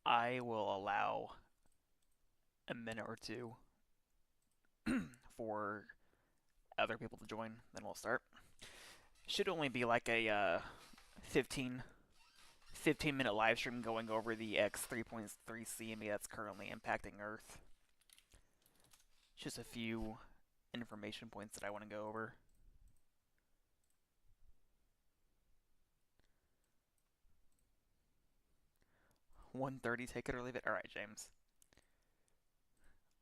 I will allow a minute or two for other people to join, then we'll start. Should only be like a 15-minute live stream going over the X3.3 CME that's currently impacting Earth. Just a few information points that I want to go over. $130, take it or leave it. All right, James.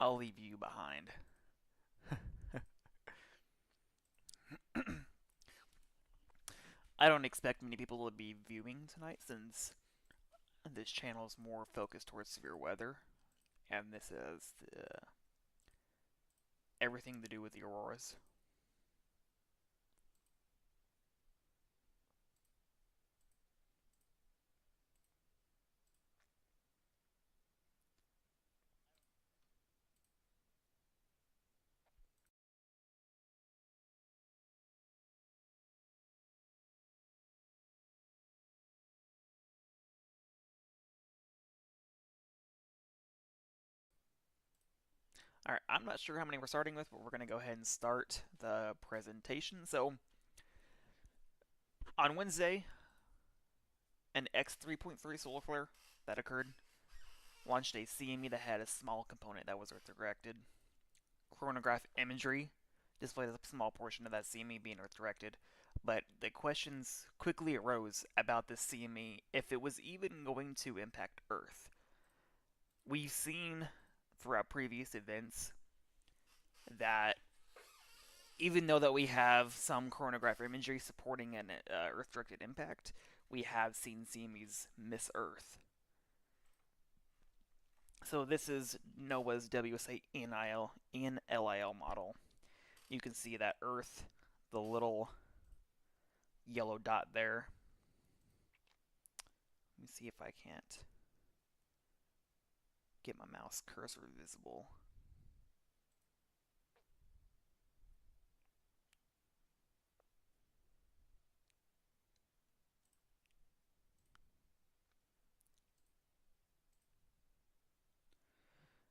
I'll leave you behind. I don't expect many people to be viewing tonight since this channel is more focused towards severe weather, and this is everything to do with the auroras. All right, I'm not sure how many we're starting with, but we're going to go ahead and start the presentation. So, on Wednesday, an X3.3 solar flare that occurred launched a CME that had a small component that was Earth directed. Chronograph imagery displayed a small portion of that CME being Earth directed, but the questions quickly arose about this CME if it was even going to impact Earth. We've seen throughout previous events that even though that we have some chronograph imagery supporting an Earth-directed impact, we have seen CMEs miss Earth. So this is NOAA's WSA NLIL model. You can see that Earth, the little yellow dot there. Let me see if I can't get my mouse cursor visible.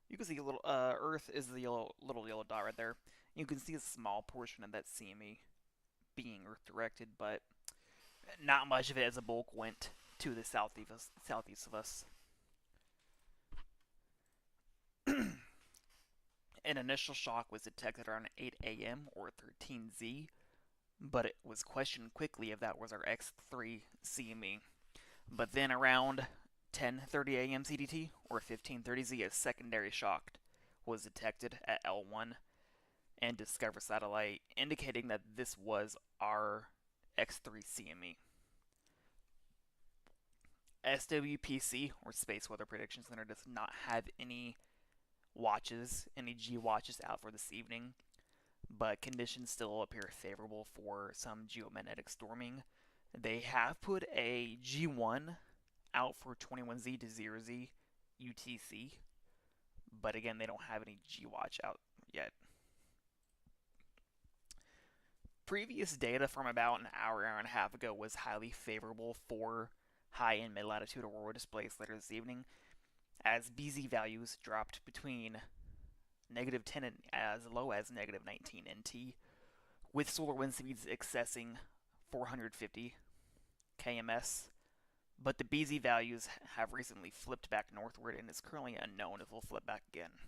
You can see a little Earth is the little yellow dot right there. You can see a small portion of that CME being Earth directed, but not much of it as a bulk went to the southeast of us. An initial shock was detected around 8 a.m. or 13Z, but it was questioned quickly if that was our X3 CME. But then around 10:30 a.m. CDT or 15:30Z, a secondary shock was detected at L1 and Discover satellite, indicating that this was our X3 CME. SWPC, or Space Weather Prediction Center, does not have any G watches out for this evening, but conditions still appear favorable for some geomagnetic storming. They have put a G1 out for 21Z to 0Z UTC, but again, they don't have any G watch out yet. Previous data from about an hour and a half ago was highly favorable for high and mid latitude aurora displays later this evening, as BZ values dropped between -10 and as low as -19 NT, with solar wind speeds accessing 450 kms. But the BZ values have recently flipped back northward, and it's currently unknown if they'll flip back again.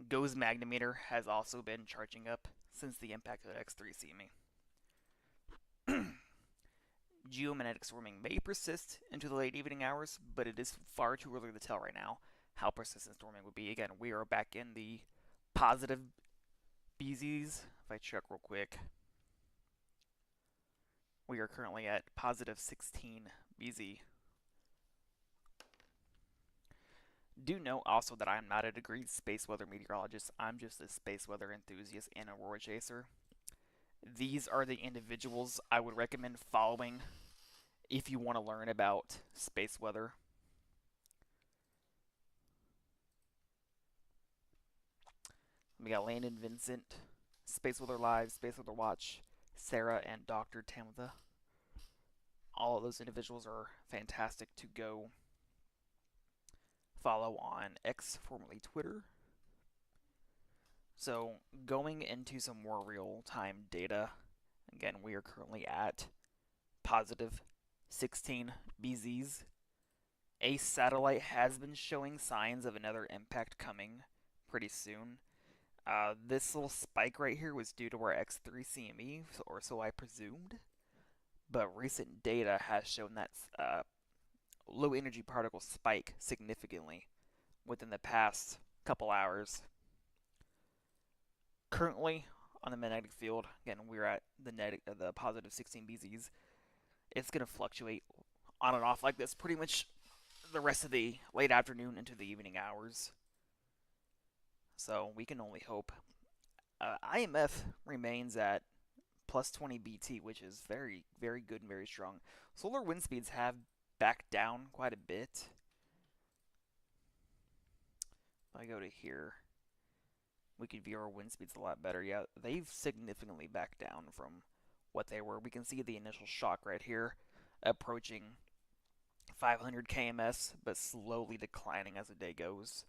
GOES magnometer has also been charging up since the impact of the X3 CME. Geomagnetic storming may persist into the late evening hours, but it is far too early to tell right now how persistent storming would be. Again, we are back in the positive BZs. If I check real quick, we are currently at positive 16 BZ. Do note also that I am not a degreed space weather meteorologist. I'm just a space weather enthusiast and aurora chaser. These are the individuals I would recommend following if you want to learn about space weather. We got Landon Vincent, Space Weather Live, Space Weather Watch, Sarah, and Dr. Tamitha. All of those individuals are fantastic to go follow on X, formerly Twitter. So, going into some more real-time data, again, we are currently at positive 16 BZs. A satellite has been showing signs of another impact coming pretty soon. This little spike right here was due to our X3 CME, or so I presumed. But recent data has shown that low energy particles spike significantly within the past couple hours. Currently, on the magnetic field, again, we're at the positive 16 BZs. It's going to fluctuate on and off like this pretty much the rest of the late afternoon into the evening hours. So we can only hope. IMF remains at plus 20 BT, which is very, very good and very strong. Solar wind speeds have backed down quite a bit. If I go to here, we can view our wind speeds a lot better. Yeah, they've significantly backed down from what they were. We can see the initial shock right here approaching 500 kms, but slowly declining as the day goes.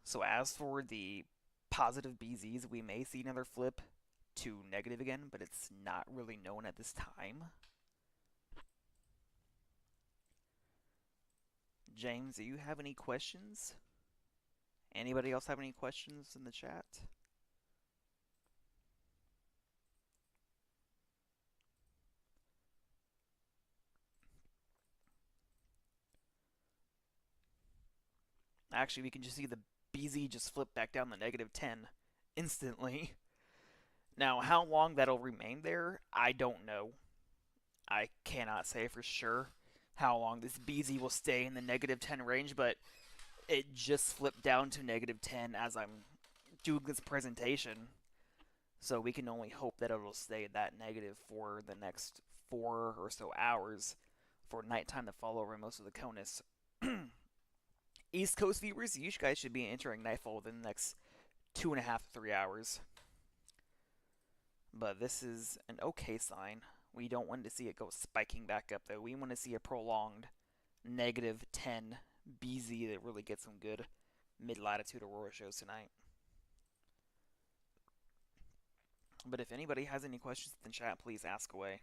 So as for the positive BZs, we may see another flip to negative again, but it's not really known at this time. James, do you have any questions? Anybody else have any questions in the chat? Actually, we can just see the BZ just flip back down the negative 10 instantly. Now, how long that'll remain there, I don't know. I cannot say for sure how long this BZ will stay in the negative 10 range, but it just flipped down to negative 10 as I'm doing this presentation. So we can only hope that it'll stay that negative for the next 4 or so hours for nighttime to fall over most of the CONUS. East Coast viewers, you guys should be entering nightfall within the next 2.5 to 3 hours. But this is an okay sign. We don't want to see it go spiking back up, though. We want to see a prolonged negative 10 BZ that really gets some good mid-latitude aurora shows tonight. But if anybody has any questions in the chat, please ask away.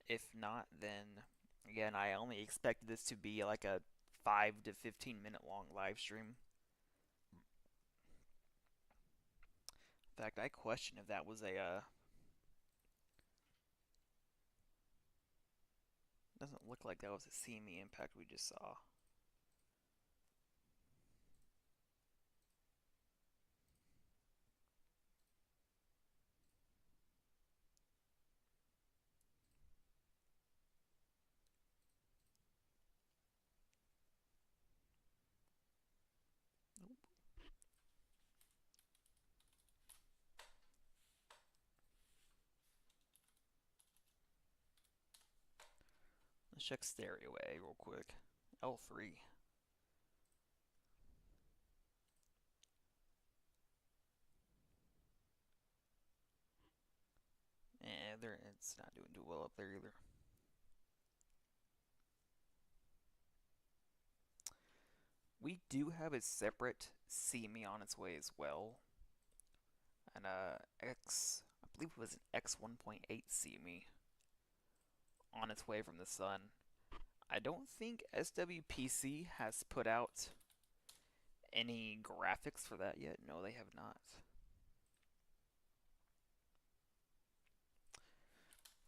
If not, then again, I only expected this to be like a 5 to 15 minute long live stream. In fact, I question if that was a doesn't look like that was a CME impact we just saw. Nope. Let's check stereo A real quick. L3. It's not doing too well up there either. We do have a separate CME on its way as well. And I believe it was an X1.8 CME on its way from the sun. I don't think SWPC has put out any graphics for that yet. No, they have not.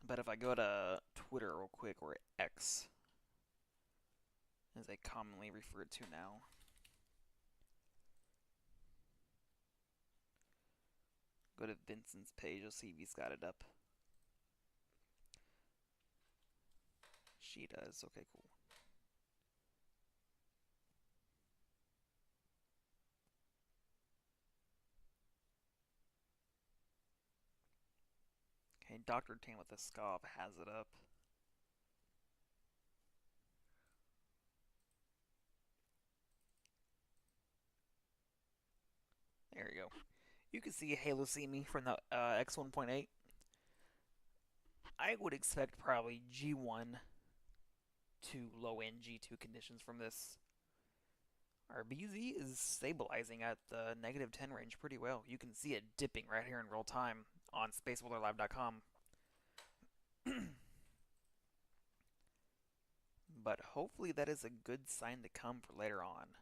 But if I go to Twitter real quick, or X, as they commonly refer to now, go to Vincent's page, you'll see if he's got it up. She does. Okay, cool. Okay, Dr. Tan with the scoff has it up. There you go. You can see Halo CME from the X1.8. I would expect probably G1 to low end G2 conditions from this. Our BZ is stabilizing at the -10 range pretty well. You can see it dipping right here in real time on spaceweatherlive.com. But hopefully that is a good sign to come for later on.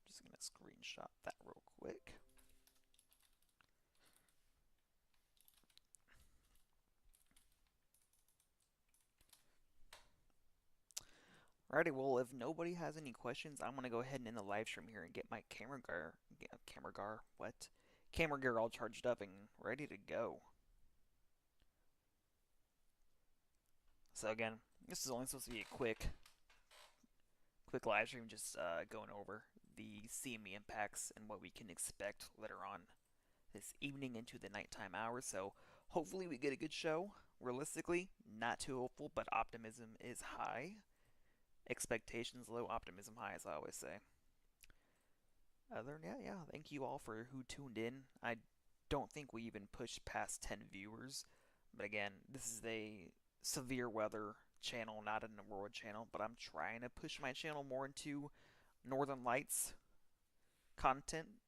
Just going to screenshot that real quick. Alrighty, well, if nobody has any questions, I'm going to go ahead and end the live stream here and get my camera gear all charged up and ready to go. So again, this is only supposed to be a quick live stream, just going over the CME impacts and what we can expect later on this evening into the nighttime hours. So hopefully we get a good show. Realistically, not too hopeful, but optimism is high. Expectations low, optimism high, as I always say. Other than that, yeah, thank you all for who tuned in. I don't think we even pushed past 10 viewers. But again, this is a severe weather channel, not an Aurora channel. But I'm trying to push my channel more into Northern Lights content.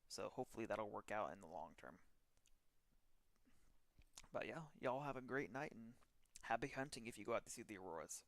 So hopefully that'll work out in the long term. But yeah, y'all have a great night and happy hunting if you go out to see the auroras.